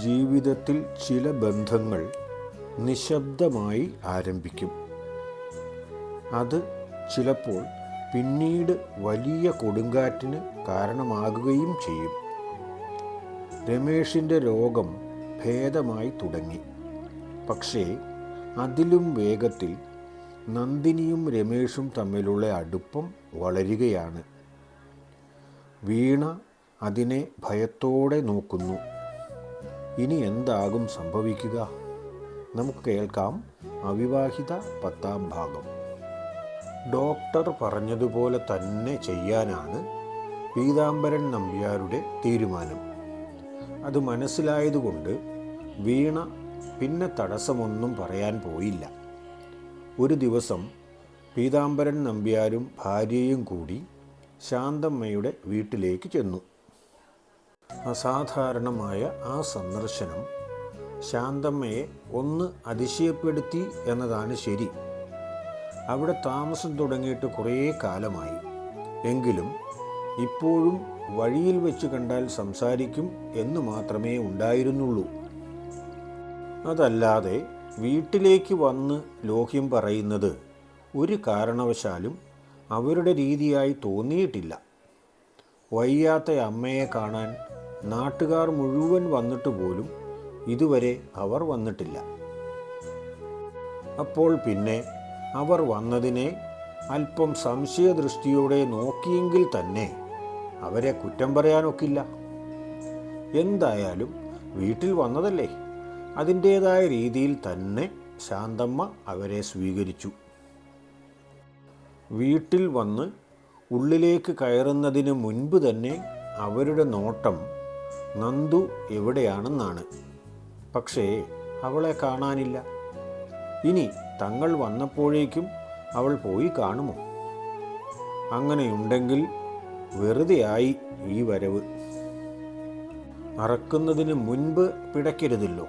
ജീവിതത്തിൽ ചില ബന്ധങ്ങൾ നിശബ്ദമായി ആരംഭിക്കും. അത് ചിലപ്പോൾ പിന്നീട് വലിയ കൊടുങ്കാറ്റിന് കാരണമാകുകയും ചെയ്യും. രമേഷിൻ്റെ രോഗം ഭേദമായി തുടങ്ങി. പക്ഷേ അതിലും വേഗത്തിൽ നന്ദിനിയും രമേഷും തമ്മിലുള്ള അടുപ്പം വളരുകയാണ്. വീണ അതിനെ ഭയത്തോടെ നോക്കുന്നു. ഇനി എന്താകും സംഭവിക്കുക? നമുക്ക് കേൾക്കാം അവിവാഹിത 10ാം ഭാഗം. ഡോക്ടർ പറഞ്ഞതുപോലെ തന്നെ ചെയ്യാനാണ് പീതാംബരൻ നമ്പ്യാരുടെ തീരുമാനം. അത് മനസ്സിലായതുകൊണ്ട് വീണ പിന്നെ തടസ്സമൊന്നും പറയാൻ പോയില്ല. ഒരു ദിവസം പീതാംബരൻ നമ്പ്യാരും ഭാര്യയും കൂടി ശാന്തമ്മയുടെ വീട്ടിലേക്ക് ചെന്നു. അസാധാരണമായ ആ സന്ദർശനം ശാന്തമ്മയെ ഒന്ന് അതിശയപ്പെടുത്തി എന്നതാണ് ശരി. അവിടെ താമസം തുടങ്ങിയിട്ട് കുറേ കാലമായി. എങ്കിലും ഇപ്പോഴും വഴിയിൽ വെച്ച് കണ്ടാൽ സംസാരിക്കും എന്ന് മാത്രമേ ഉണ്ടായിരുന്നുള്ളൂ. അതല്ലാതെ വീട്ടിലേക്ക് വന്ന് ലോഹ്യം പറയുന്നത് ഒരു കാരണവശാലും അവരുടെ രീതിയായി തോന്നിയിട്ടില്ല. വയ്യാത്ത അമ്മയെ കാണാൻ നാട്ടുകാർ മുഴുവൻ വന്നിട്ട് പോലും ഇതുവരെ അവർ വന്നിട്ടില്ല. അപ്പോൾ പിന്നെ അവർ വന്നതിനെ അല്പം സംശയദൃഷ്ടിയോടെ നോക്കിയെങ്കിൽ തന്നെ അവരെ കുറ്റം പറയാനൊക്കില്ല. എന്തായാലും വീട്ടിൽ വന്നതല്ലേ, അതിൻ്റേതായ രീതിയിൽ തന്നെ ശാന്തമ്മ അവരെ സ്വീകരിച്ചു. വീട്ടിൽ വന്ന് ഉള്ളിലേക്ക് കയറുന്നതിന് മുൻപ് തന്നെ അവരുടെ നോട്ടം നന്ദു എവിടെയാണെന്നാണ്. പക്ഷേ അവളെ കാണാനില്ല. ഇനി തങ്ങൾ വന്നപ്പോഴേക്കും അവൾ പോയി കാണുമോ? അങ്ങനെയുണ്ടെങ്കിൽ വെറുതെയായി ഈ വരവ്. അറക്കുന്നതിന് മുൻപ് പിടയ്ക്കരുതല്ലോ.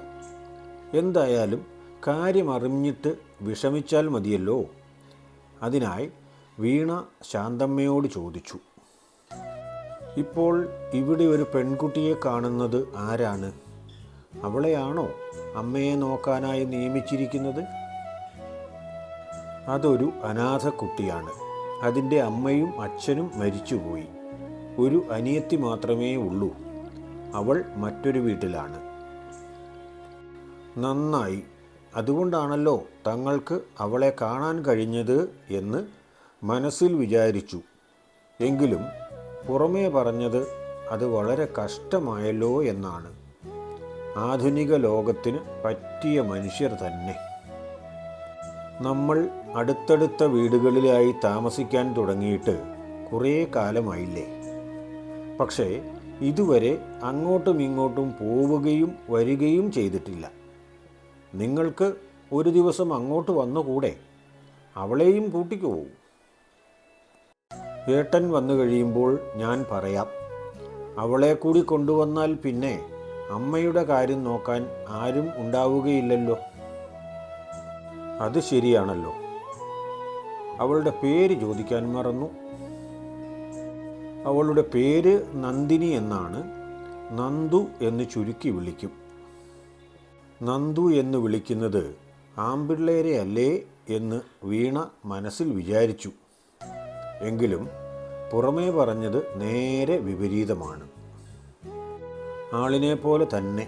എന്തായാലും കാര്യമറിഞ്ഞിട്ട് വിഷമിച്ചാൽ മതിയല്ലോ. അതിനായി വീണ ശാന്തമ്മയോട് ചോദിച്ചു, ഇപ്പോൾ ഇവിടെ ഒരു പെൺകുട്ടിയെ കാണുന്നത് ആരാണ്? അവളെയാണോ അമ്മയെ നോക്കാനായി നിയമിച്ചിരിക്കുന്നത്? അതൊരു അനാഥ കുട്ടിയാണ്. അതിൻ്റെ അമ്മയും അച്ഛനും മരിച്ചുപോയി. ഒരു അനിയത്തി മാത്രമേ ഉള്ളൂ. അവൾ മറ്റൊരു വീട്ടിലാണ്. നന്നായി. അതുകൊണ്ടാണല്ലോ തങ്ങൾക്ക് അവളെ കാണാൻ കഴിഞ്ഞത് എന്ന് മനസ്സിൽ വിചാരിച്ചു. എങ്കിലും പുറമേ പറഞ്ഞത് അത് വളരെ കഷ്ടമായല്ലോ എന്നാണ്. ആധുനിക ലോകത്തിന് പറ്റിയ മനുഷ്യർ തന്നെ. നമ്മൾ അടുത്തടുത്ത വീടുകളിലായി താമസിക്കാൻ തുടങ്ങിയിട്ട് കുറേ കാലമായില്ലേ. പക്ഷേ ഇതുവരെ അങ്ങോട്ടും ഇങ്ങോട്ടും പോവുകയും വരികയും ചെയ്തിട്ടില്ല. നിങ്ങൾക്ക് ഒരു ദിവസം അങ്ങോട്ട് വന്നുകൂടെ? അവളെയും കൂട്ടിക്കുപോകും. ഏട്ടൻ വന്നു കഴിയുമ്പോൾ ഞാൻ പറയാം. അവളെ കൂടി കൊണ്ടുവന്നാൽ പിന്നെ അമ്മയുടെ കാര്യം നോക്കാൻ ആരും ഉണ്ടാവുകയില്ലല്ലോ. അത് ശരിയാണല്ലോ. അവളുടെ പേര് ചോദിക്കാൻ മറന്നു. അവളുടെ പേര് നന്ദിനി എന്നാണ്. നന്ദു എന്ന് ചുരുക്കി വിളിക്കും. നന്ദു എന്ന് വിളിക്കുന്നത് ആമ്പിള്ളേരെ അല്ലേ എന്ന് വീണ മനസ്സിൽ വിചാരിച്ചു. എങ്കിലും പുറമേ പറഞ്ഞത് നേരെ വിപരീതമാണ്. ആളിനെ പോലെ തന്നെ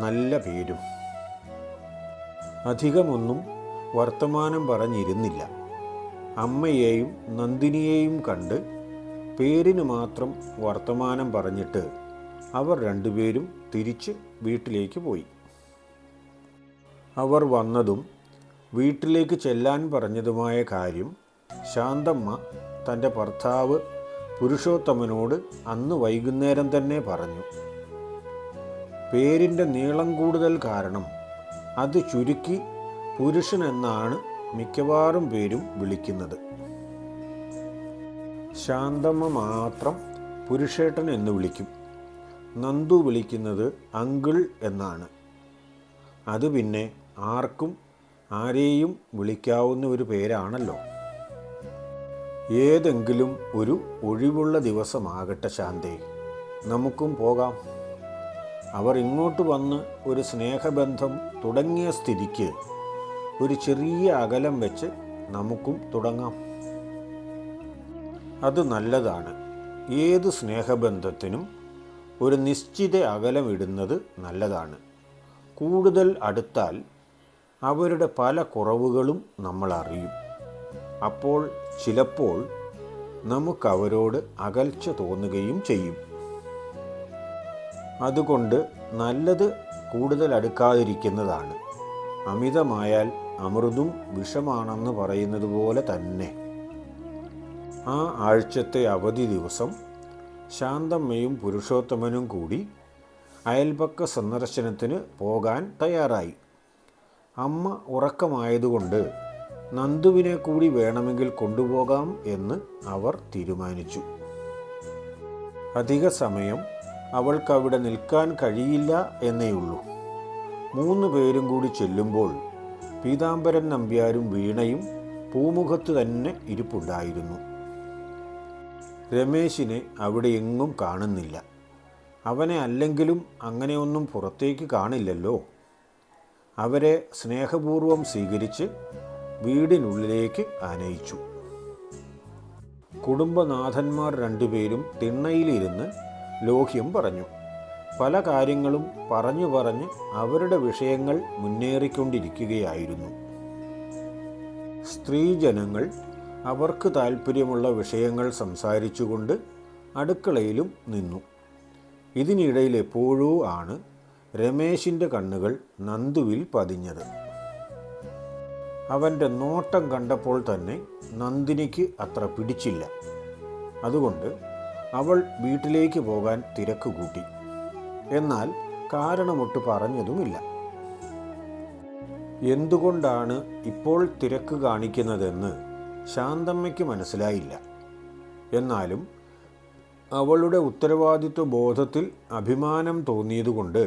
നല്ല പേരും. അധികമൊന്നും വർത്തമാനം പറഞ്ഞിരുന്നില്ല. അമ്മയെയും നന്ദിനിയെയും കണ്ട് പേരിന് മാത്രം വർത്തമാനം പറഞ്ഞിട്ട് അവർ രണ്ടുപേരും തിരിച്ച് വീട്ടിലേക്ക് പോയി. അവർ വന്നതും വീട്ടിലേക്ക് ചെല്ലാൻ പറഞ്ഞതുമായ കാര്യം ശാന്തമ്മ തൻ്റെ ഭർത്താവ് പുരുഷോത്തമനോട് അന്ന് വൈകുന്നേരം തന്നെ പറഞ്ഞു. പേരിൻ്റെ നീളം കൂടുതൽ കാരണം അത് ചുരുക്കി പുരുഷൻ എന്നാണ് മിക്കവാറും പേരും വിളിക്കുന്നത്. ശാന്തമ്മ മാത്രം പുരുഷേട്ടൻ എന്ന് വിളിക്കും. നന്ദു വിളിക്കുന്നത് അങ്കിൾ എന്നാണ്. അത് പിന്നെ ആർക്കും ആരെയും വിളിക്കാവുന്ന ഒരു പേരാണല്ലോ. ഏതെങ്കിലും ഒരു ഒഴിവുള്ള ദിവസമാകട്ടെ ശാന്തേ, നമുക്കും പോകാം. അവർ ഇങ്ങോട്ട് വന്ന് ഒരു സ്നേഹബന്ധം തുടങ്ങിയ സ്ഥിതിക്ക് ഒരു ചെറിയ അകലം വെച്ച് നമുക്കും തുടങ്ങാം. അത് നല്ലതാണ്. ഏത് സ്നേഹബന്ധത്തിനും ഒരു നിശ്ചിത അകലം ഇടുന്നത് നല്ലതാണ്. കൂടുതൽ അടുത്താൽ അവരുടെ പല കുറവുകളും നമ്മൾ അറിയും. അപ്പോൾ ചിലപ്പോൾ നമുക്കവരോട് അകൽച്ച തോന്നുകയും ചെയ്യും. അതുകൊണ്ട് നല്ലത് കൂടുതൽ അടുക്കാതിരിക്കുന്നതാണ്. അമിതമായാൽ അമൃതും വിഷമാണെന്ന് പറയുന്നത് പോലെ തന്നെ. ആ ആഴ്ചത്തെ അവധി ദിവസം ശാന്തമ്മയും പുരുഷോത്തമനും കൂടി അയൽപക്ക സന്ദർശനത്തിന് പോകാൻ തയ്യാറായി. അമ്മ ഉറക്കമായതുകൊണ്ട് നന്ദുവിനെ കൂടി വേണമെങ്കിൽ കൊണ്ടുപോകാം എന്ന് അവർ തീരുമാനിച്ചു. അധിക സമയം അവൾക്കവിടെ നിൽക്കാൻ കഴിയില്ല എന്നേയുള്ളൂ. 3 പേരും കൂടി ചെല്ലുമ്പോൾ പീതാംബരൻ നമ്പ്യാരും വീണയും പൂമുഖത്ത് തന്നെ ഇരിപ്പുണ്ടായിരുന്നു. രമേശിനെ അവിടെ എങ്ങും കാണുന്നില്ല. അവനെ അല്ലെങ്കിലും അങ്ങനെയൊന്നും പുറത്തേക്ക് കാണില്ലല്ലോ. അവരെ സ്നേഹപൂർവം സ്വീകരിച്ച് വീടിനുള്ളിലേക്ക് ആനയിച്ചു. കുടുംബനാഥന്മാർ 2 പേരും തിണ്ണയിലിരുന്ന് ലോഹ്യം പറഞ്ഞു. പല കാര്യങ്ങളും പറഞ്ഞ് അവരുടെ വിഷയങ്ങൾ മുന്നേറിക്കൊണ്ടിരിക്കുകയായിരുന്നു. സ്ത്രീജനങ്ങൾ അവർക്ക് താൽപ്പര്യമുള്ള വിഷയങ്ങൾ സംസാരിച്ചുകൊണ്ട് അടുക്കളയിലും നിന്നു. ഇതിനിടയിൽ എപ്പോഴോ ആണ് രമേശിൻ്റെ കണ്ണുകൾ നന്ദുവിൽ പതിഞ്ഞത്. അവൻ്റെ നോട്ടം കണ്ടപ്പോൾ തന്നെ നന്ദിനിക്ക് അത്ര പിടിച്ചില്ല. അതുകൊണ്ട് അവൾ വീട്ടിലേക്ക് പോകാൻ തിരക്ക് കൂട്ടി. എന്നാൽ കാരണമൊട്ട് പറഞ്ഞതുമില്ല. എന്തുകൊണ്ടാണ് ഇപ്പോൾ തിരക്ക് കാണിക്കുന്നതെന്ന് ശാന്തമ്മയ്ക്ക് മനസ്സിലായില്ല. എന്നാലും അവളുടെ ഉത്തരവാദിത്വ ബോധത്തിൽ അഭിമാനം തോന്നിയതുകൊണ്ട്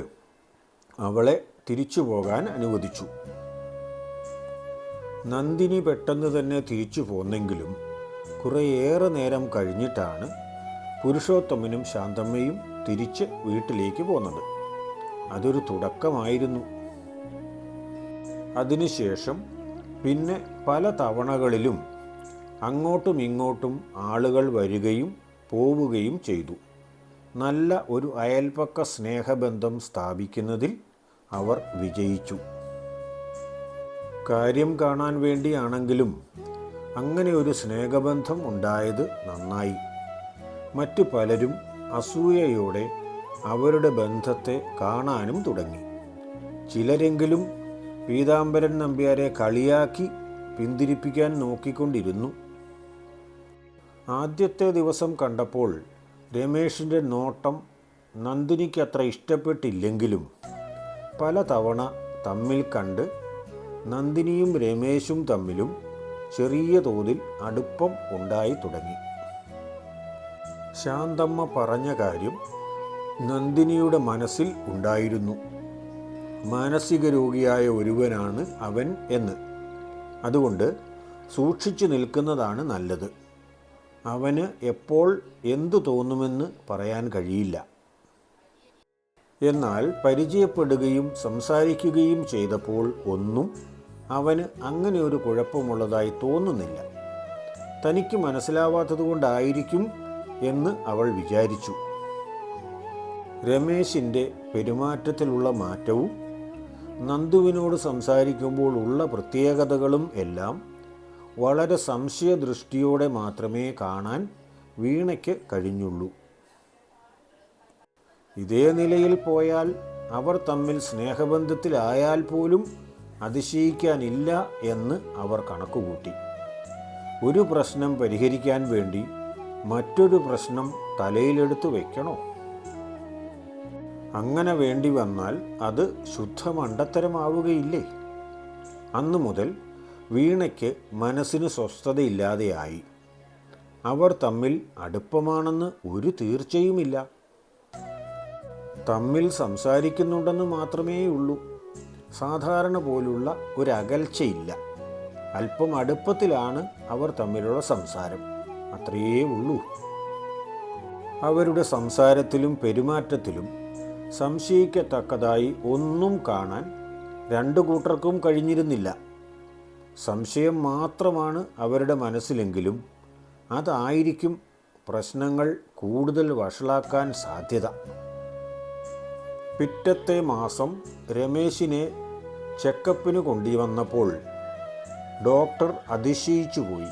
അവളെ തിരിച്ചു പോകാൻ അനുവദിച്ചു. നന്ദിനി പെട്ടെന്ന് തന്നെ തിരിച്ചു പോന്നെങ്കിലും കുറേയേറെ നേരം കഴിഞ്ഞിട്ടാണ് പുരുഷോത്തമനും ശാന്തമ്മയും തിരിച്ച് വീട്ടിലേക്ക് പോന്നത്. അതൊരു തുടക്കമായിരുന്നു. അതിനുശേഷം പിന്നെ പല തവണകളിലും അങ്ങോട്ടും ഇങ്ങോട്ടും ആളുകൾ വരികയും പോവുകയും ചെയ്തു. നല്ല ഒരു അയൽപക്ക സ്നേഹബന്ധം സ്ഥാപിക്കുന്നതിൽ അവർ വിജയിച്ചു. കാര്യം കാണാൻ വേണ്ടിയാണെങ്കിലും അങ്ങനെ ഒരു സ്നേഹബന്ധം ഉണ്ടായത് നന്നായി. മറ്റു പലരും അസൂയയോടെ അവരുടെ ബന്ധത്തെ കാണാനും തുടങ്ങി. ചിലരെങ്കിലും പീതാംബരൻ നമ്പ്യാരെ കളിയാക്കി പിന്തിരിപ്പിക്കാൻ നോക്കിക്കൊണ്ടിരുന്നു. ആദ്യത്തെ ദിവസം കണ്ടപ്പോൾ രമേശിൻ്റെ നോട്ടം നന്ദിനിക്ക് അത്ര ഇഷ്ടപ്പെട്ടില്ലെങ്കിലും പല തവണ തമ്മിൽ കണ്ട് നന്ദിനിയും രമേശും തമ്മിലും ചെറിയ തോതിൽ അടുപ്പം ഉണ്ടായി തുടങ്ങി. ശാന്തമ്മ പറഞ്ഞ കാര്യം നന്ദിനിയുടെ മനസ്സിൽ ഉണ്ടായിരുന്നു. മാനസിക രോഗിയായ ഒരുവനാണ് അവൻ എന്ന്. അതുകൊണ്ട് സൂക്ഷിച്ചു നിൽക്കുന്നതാണ് നല്ലത്. അവന് എപ്പോൾ എന്തു തോന്നുമെന്ന് പറയാൻ കഴിയില്ല. എന്നാൽ പരിചയപ്പെടുകയും സംസാരിക്കുകയും ചെയ്തപ്പോൾ ഒന്നും അവന് അങ്ങനെ ഒരു കുഴപ്പമുള്ളതായി തോന്നുന്നില്ല. തനിക്ക് മനസ്സിലാവാത്തതുകൊണ്ടായിരിക്കും എന്ന് അവൾ വിചാരിച്ചു. രമേശിൻ്റെ പെരുമാറ്റത്തിലുള്ള മാറ്റവും നന്ദുവിനോട് സംസാരിക്കുമ്പോൾ ഉള്ള പ്രത്യേകതകളും എല്ലാം വളരെ സംശയദൃഷ്ടിയോടെ മാത്രമേ കാണാൻ വീണയ്ക്ക് കഴിഞ്ഞുള്ളൂ. ഇതേ നിലയിൽ പോയാൽ അവർ തമ്മിൽ സ്നേഹബന്ധത്തിലായാൽ പോലും അതിശയിക്കാനില്ല എന്ന് അവർ കണക്കുകൂട്ടി. ഒരു പ്രശ്നം പരിഹരിക്കാൻ വേണ്ടി മറ്റൊരു പ്രശ്നം തലയിലെടുത്ത് വയ്ക്കണോ? അങ്ങനെ വേണ്ടി വന്നാൽ അത് ശുദ്ധ മണ്ടത്തരമാവുകയില്ലേ? അന്നു മുതൽ വീണയ്ക്ക് മനസ്സിന് സ്വസ്ഥതയില്ലാതെയായി. അവർ തമ്മിൽ അടുപ്പമാണെന്ന് ഒരു തീർച്ചയുമില്ല. തമ്മിൽ സംസാരിക്കുന്നുണ്ടെന്ന് മാത്രമേ ഉള്ളൂ. സാധാരണ പോലുള്ള ഒരകൽച്ചയില്ല. അല്പം അടുപ്പത്തിലാണ് അവർ തമ്മിലുള്ള സംസാരം, അത്രയേ ഉള്ളൂ. അവരുടെ സംസാരത്തിലും പെരുമാറ്റത്തിലും സംശയിക്കത്തക്കതായി ഒന്നും കാണാൻ രണ്ടു കൂട്ടർക്കും കഴിഞ്ഞിരുന്നില്ല. സംശയം മാത്രമാണ് അവരുടെ മനസ്സിലെങ്കിലും അതായിരിക്കും പ്രശ്നങ്ങൾ കൂടുതൽ വഷളാക്കാൻ സാധ്യത. പിറ്റത്തെ മാസം രമേശിനെ ചെക്കപ്പിന് കൊണ്ടുവന്നപ്പോൾ ഡോക്ടർ അതിശയിച്ചുപോയി.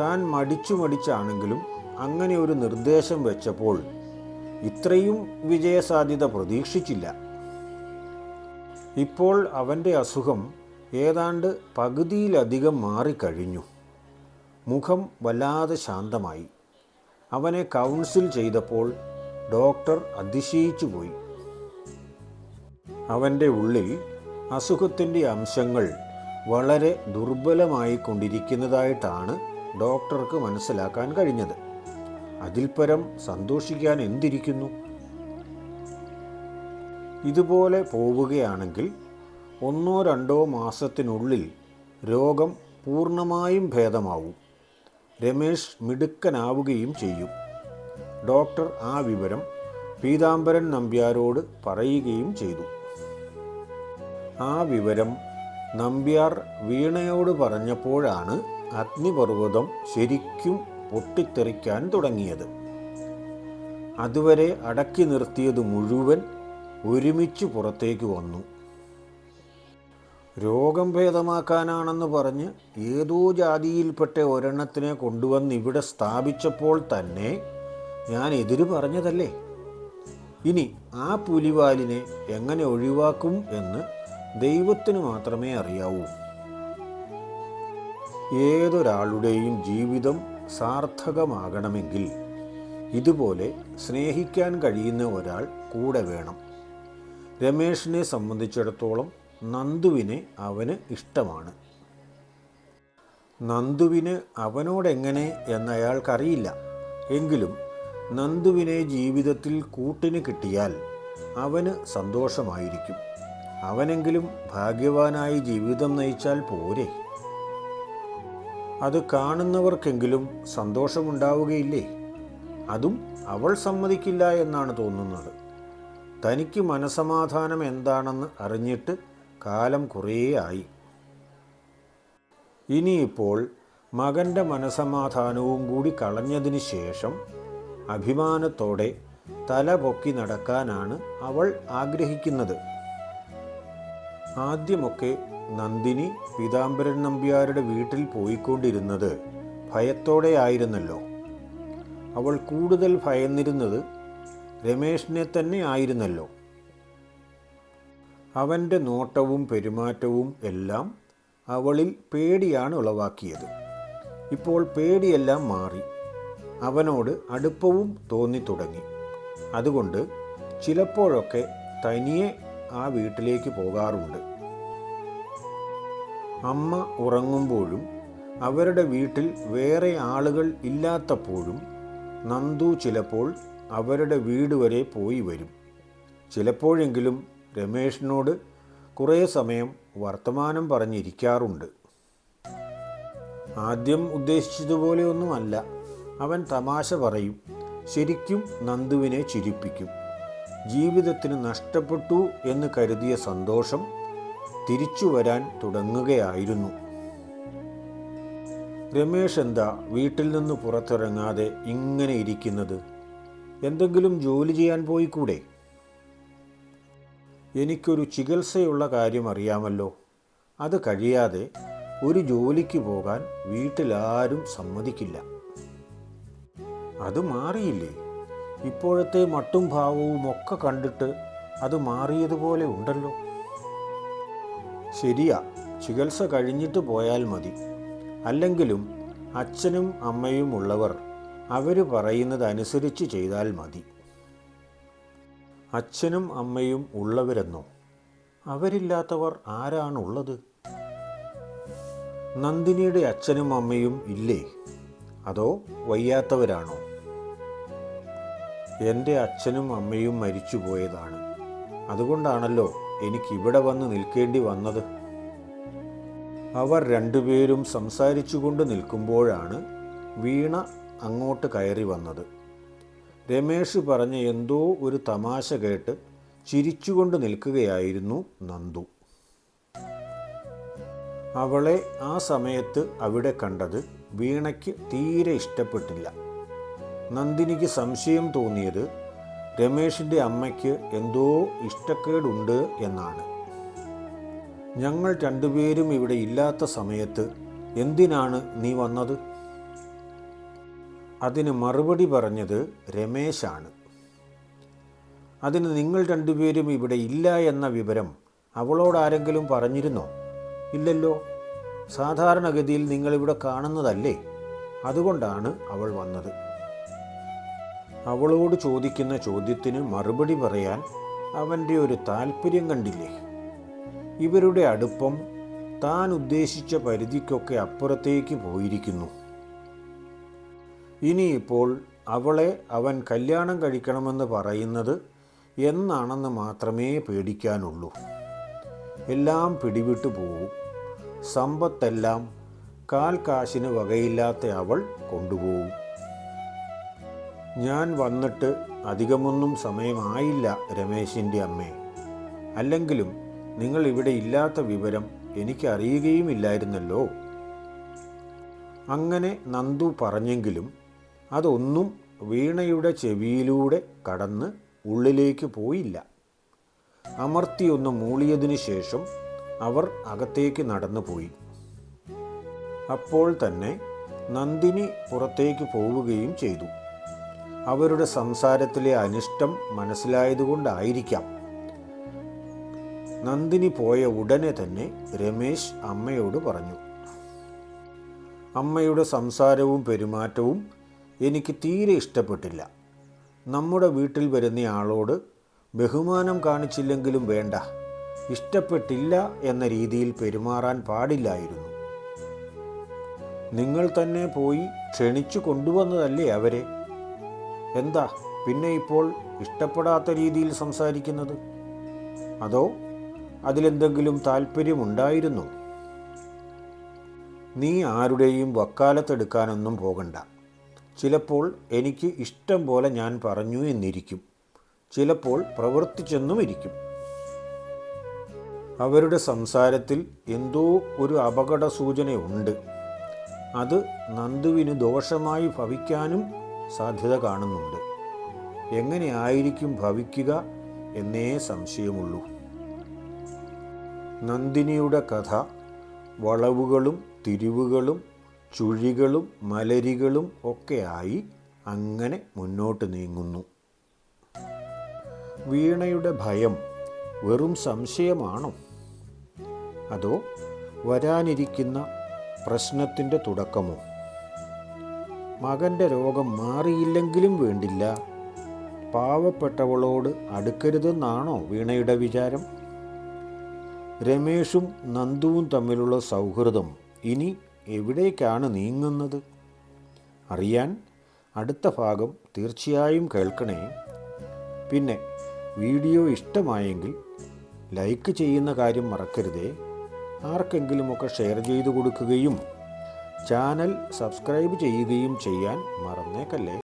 താൻ മടിച്ചാണെങ്കിലും അങ്ങനെ ഒരു നിർദ്ദേശം വെച്ചപ്പോൾ ഇത്രയും വിജയസാധ്യത പ്രതീക്ഷിച്ചില്ല. ഇപ്പോൾ അവൻ്റെ അസുഖം ഏതാണ്ട് പകുതിയിലധികം മാറിക്കഴിഞ്ഞു. മുഖം വല്ലാതെ ശാന്തമായി. അവനെ കൗൺസിൽ ചെയ്തപ്പോൾ ഡോക്ടർ അതിശയിച്ചുപോയി. അവൻ്റെ ഉള്ളിൽ അസുഖത്തിൻ്റെ അംശങ്ങൾ വളരെ ദുർബലമായി കൊണ്ടിരിക്കുന്നതായിട്ടാണ് ഡോക്ടർക്ക് മനസ്സിലാക്കാൻ കഴിഞ്ഞത്. അതിൽ പരം സന്തോഷിക്കാൻ എന്തിരിക്കുന്നു? ഇതുപോലെ പോവുകയാണെങ്കിൽ 1-2 മാസത്തിനുള്ളിൽ രോഗം പൂർണ്ണമായും ഭേദമാവും. രമേശ് മിടുക്കനാവുകയും ചെയ്യും. ഡോക്ടർ ആ വിവരം പീതാംബരൻ നമ്പ്യാരോട് പറയുകയും ചെയ്തു. ആ വിവരം നമ്പ്യാർ വീണയോട് പറഞ്ഞപ്പോഴാണ് അഗ്നിപർവ്വതം ശരിക്കും പൊട്ടിത്തെറിക്കാൻ തുടങ്ങിയത്. അതുവരെ അടക്കി നിർത്തിയത് മുഴുവൻ ഒരുമിച്ച് പുറത്തേക്ക് വന്നു. രോഗം ഭേദമാക്കാനാണെന്ന് പറഞ്ഞ് ഏതോ ജാതിയിൽപ്പെട്ട ഒരെണ്ണത്തിനെ കൊണ്ടുവന്ന് ഇവിടെ സ്ഥാപിച്ചപ്പോൾ തന്നെ ഞാൻ എതിര് പറഞ്ഞതല്ലേ. ഇനി ആ പുലിവാലിനെ എങ്ങനെ ഒഴിവാക്കും എന്ന് ദൈവത്തിന് മാത്രമേ അറിയാവൂ. ഏതൊരാളുടെയും ജീവിതം സാർത്ഥകമാകണമെങ്കിൽ ഇതുപോലെ സ്നേഹിക്കാൻ കഴിയുന്ന ഒരാൾ കൂടെ വേണം. രമേഷിനെ സംബന്ധിച്ചിടത്തോളം നന്ദുവിനെ അവന് ഇഷ്ടമാണ്. നന്ദുവിന് അവനോടെങ്ങനെ എന്നയാൾക്കറിയില്ല. എങ്കിലും നന്ദുവിനെ ജീവിതത്തിൽ കൂട്ടിന് കിട്ടിയാൽ അവന് സന്തോഷമായിരിക്കും. അവനെങ്കിലും ഭാഗ്യവാനായി ജീവിതം നയിച്ചാൽ പോരെ. അത് കാണുന്നവർക്കെങ്കിലും സന്തോഷമുണ്ടാവുകയില്ലേ? അതും അവൾ സമ്മതിക്കില്ല എന്നാണ് തോന്നുന്നത്. തനിക്ക് മനസമാധാനം എന്താണെന്ന് അറിഞ്ഞിട്ട് കാലം കുറേ ആയി. ഇനിയിപ്പോൾ മകൻ്റെ മനസമാധാനവും കൂടി കളഞ്ഞതിന് ശേഷം അഭിമാനത്തോടെ തല പൊക്കി നടക്കാനാണ് അവൾ ആഗ്രഹിക്കുന്നത്. ആദ്യമൊക്കെ നന്ദിനി പീതാംബരൻ നമ്പ്യാരുടെ വീട്ടിൽ പോയിക്കൊണ്ടിരുന്നത് ഭയത്തോടെ ആയിരുന്നല്ലോ. അവൾ കൂടുതൽ ഭയന്നിരുന്നത് രമേഷിനെ തന്നെ ആയിരുന്നല്ലോ. അവൻ്റെ നോട്ടവും പെരുമാറ്റവും എല്ലാം അവളിൽ പേടിയാണ് ഉളവാക്കിയത്. ഇപ്പോൾ പേടിയെല്ലാം മാറി. അവനോട് അടുപ്പവും തോന്നിത്തുടങ്ങി. അതുകൊണ്ട് ചിലപ്പോഴൊക്കെ തനിയെ ആ വീട്ടിലേക്ക് പോകാറുണ്ട്. അമ്മ ഉറങ്ങുമ്പോഴും അവരുടെ വീട്ടിൽ വേറെ ആളുകൾ ഇല്ലാത്തപ്പോഴും നന്ദു ചിലപ്പോൾ അവരുടെ വീട് വരെ പോയി വരും. ചിലപ്പോഴെങ്കിലും രമേഷിനോട് കുറേ സമയം വർത്തമാനം പറഞ്ഞിരിക്കാറുണ്ട്. ആദ്യം ഉദ്ദേശിച്ചതുപോലെയൊന്നുമല്ല. അവൻ തമാശ പറയും. ശരിക്കും നന്ദുവിനെ ചിരിപ്പിക്കും. ജീവിതത്തിന് നഷ്ടപ്പെട്ടു എന്ന് കരുതിയ സന്തോഷം തിരിച്ചു വരാൻ തുടങ്ങുകയായിരുന്നു. രമേഷ് എന്താ വീട്ടിൽ നിന്ന് പുറത്തിറങ്ങാതെ ഇങ്ങനെ ഇരിക്കുന്നത്? എന്തെങ്കിലും ജോലി ചെയ്യാൻ പോയിക്കൂടെ? എനിക്കൊരു ചികിത്സയുള്ള കാര്യം അറിയാമല്ലോ. അത് കഴിയാതെ ഒരു ജോലിക്ക് പോകാൻ വീട്ടിലാരും സമ്മതിക്കില്ല. അത് മാറിയില്ലേ? ഇപ്പോഴത്തെ മട്ടും ഭാവവും ഒക്കെ കണ്ടിട്ട് അത് മാറിയതുപോലെ ഉണ്ടല്ലോ. ശരിയാ, ചികിത്സ കഴിഞ്ഞിട്ട് പോയാൽ മതി. അല്ലെങ്കിലും അച്ഛനും അമ്മയും ഉള്ളവർ അവർ പറയുന്നതനുസരിച്ച് ചെയ്താൽ മതി. അച്ഛനും അമ്മയും ഉള്ളവരെന്നോ? അവരില്ലാത്തവർ ആരാണുള്ളത്? നന്ദിനിയുടെ അച്ഛനും അമ്മയും ഇല്ലേ? അതോ വയ്യാത്തവരാണോ? എൻ്റെ അച്ഛനും അമ്മയും മരിച്ചുപോയതാണ്. അതുകൊണ്ടാണല്ലോ എനിക്കിവിടെ വന്ന് നിൽക്കേണ്ടി വന്നത്. അവർ രണ്ടുപേരും സംസാരിച്ചുകൊണ്ട് നിൽക്കുമ്പോഴാണ് വീണ അങ്ങോട്ട് കയറി വന്നത്. രമേഷ് പറഞ്ഞ എന്തോ ഒരു തമാശ കേട്ട് ചിരിച്ചുകൊണ്ട് നിൽക്കുകയായിരുന്നു നന്ദു. അവളെ ആ സമയത്ത് അവിടെ കണ്ടത് വീണയ്ക്ക് തീരെ ഇഷ്ടപ്പെട്ടില്ല. നന്ദിനിക്ക് സംശയം തോന്നിയത് രമേഷിൻ്റെ അമ്മയ്ക്ക് എന്തോ ഇഷ്ടക്കേടുണ്ട് എന്നാണ്. ഞങ്ങൾ രണ്ടുപേരും ഇവിടെ ഇല്ലാത്ത സമയത്ത് എന്തിനാണ് നീ വന്നത്? അതിന് മറുപടി പറഞ്ഞത് രമേശാണ്. അതിന് നിങ്ങൾ രണ്ടുപേരും ഇവിടെ ഇല്ല എന്ന വിവരം അവളോടാരെങ്കിലും പറഞ്ഞിരുന്നോ? ഇല്ലല്ലോ. സാധാരണഗതിയിൽ നിങ്ങളിവിടെ കാണുന്നതല്ലേ, അതുകൊണ്ടാണ് അവൾ വന്നത്. അവളോട് ചോദിക്കുന്ന ചോദ്യത്തിന് മറുപടി പറയാൻ അവൻ്റെ ഒരു താല്പര്യം കണ്ടില്ലേ? ഇവരുടെ അടുപ്പം താൻ ഉദ്ദേശിച്ച പരിധിക്കൊക്കെ അപ്പുറത്തേക്ക് പോയിരിക്കുന്നു. ഇനിയിപ്പോൾ അവളെ അവൻ കല്യാണം കഴിക്കണമെന്ന് പറയുന്നത് എന്നാണെന്ന് മാത്രമേ പേടിക്കാനുള്ളൂ. എല്ലാം പിടിവിട്ടു പോവും. സമ്പത്തെല്ലാം കാൽ കാശിന് വകയില്ലാത്ത അവൾ കൊണ്ടുപോകും. ഞാൻ വന്നിട്ട് അധികമൊന്നും സമയമായില്ല രമേശിൻ്റെ അമ്മേ. അല്ലെങ്കിലും നിങ്ങൾ ഇവിടെ ഇല്ലാത്ത വിവരം എനിക്കറിയുകയുമില്ലായിരുന്നല്ലോ. അങ്ങനെ നന്ദു പറഞ്ഞെങ്കിലും അതൊന്നും വീണയുടെ ചെവിയിലൂടെ കടന്ന് ഉള്ളിലേക്ക് പോയില്ല. അമർത്തിയൊന്ന് മൂളിയതിനു ശേഷം അവർ അകത്തേക്ക് നടന്നു പോയി. അപ്പോൾ തന്നെ നന്ദിനി പുറത്തേക്ക് പോവുകയും ചെയ്തു. അവരുടെ സംസാരത്തിലെ അനിഷ്ടം മനസ്സിലായതുകൊണ്ടായിരിക്കാം. നന്ദിനി പോയ ഉടനെ തന്നെ രമേശ് അമ്മയോട് പറഞ്ഞു, അമ്മയുടെ സംസാരവും പെരുമാറ്റവും എനിക്ക് തീരെ ഇഷ്ടപ്പെട്ടില്ല. നമ്മുടെ വീട്ടിൽ വരുന്ന ആളോട് ബഹുമാനം കാണിച്ചില്ലെങ്കിലും വേണ്ട, ഇഷ്ടപ്പെട്ടില്ല എന്ന രീതിയിൽ പെരുമാറാൻ പാടില്ലായിരുന്നു. നിങ്ങൾ തന്നെ പോയി ക്ഷണിച്ചു കൊണ്ടുവന്നതല്ലേ അവരെ? എന്താ പിന്നെ ഇപ്പോൾ ഇഷ്ടപ്പെടാത്ത രീതിയിൽ സംസാരിക്കുന്നത്? അതോ അതിലെന്തെങ്കിലും താല്പര്യമുണ്ടായിരുന്നോ? നീ ആരുടെയും വക്കാലത്തെടുക്കാനൊന്നും പോകണ്ട. ചിലപ്പോൾ എനിക്ക് ഇഷ്ടം പോലെ ഞാൻ പറഞ്ഞു എന്നിരിക്കും, ചിലപ്പോൾ പ്രവർത്തിച്ചെന്നും ഇരിക്കും. അവരുടെ സംസാരത്തിൽ എന്തോ ഒരു അപകട സൂചനയുണ്ട്. അത് നന്ദുവിന് ദോഷമായി ഭവിക്കാനും സാധ്യത കാണുന്നുണ്ട്. എങ്ങനെയായിരിക്കും ഭവിക്കുക എന്നേ സംശയമുള്ളൂ. നന്ദിനിയുടെ കഥ വളവുകളും തിരിവുകളും ചുഴികളും മലരികളും ഒക്കെയായി അങ്ങനെ മുന്നോട്ട് നീങ്ങുന്നു. വീണയുടെ ഭയം വെറും സംശയമാണോ? അതോ വരാനിരിക്കുന്ന പ്രശ്നത്തിൻ്റെ തുടക്കമോ? മകൻ്റെ രോഗം മാറിയില്ലെങ്കിലും വേണ്ടില്ല, പാവപ്പെട്ടവളോട് അടുക്കരുതെന്നാണോ വീണയുടെ വിചാരം? രമേഷും നന്ദുവും തമ്മിലുള്ള സൗഹൃദം ഇനി എവിടേക്കാണ് നീങ്ങുന്നത്? അറിയാൻ അടുത്ത ഭാഗം തീർച്ചയായും കേൾക്കണേ. പിന്നെ വീഡിയോ ഇഷ്ടമായെങ്കിൽ ലൈക്ക് ചെയ്യുന്ന കാര്യം മറക്കരുതേ. ആർക്കെങ്കിലുമൊക്കെ ഷെയർ ചെയ്തു കൊടുക്കുകയും ചാനൽ സബ്സ്ക്രൈബ് ചെയ്യുകയും ചെയ്യാൻ മറന്നേക്കല്ലേ.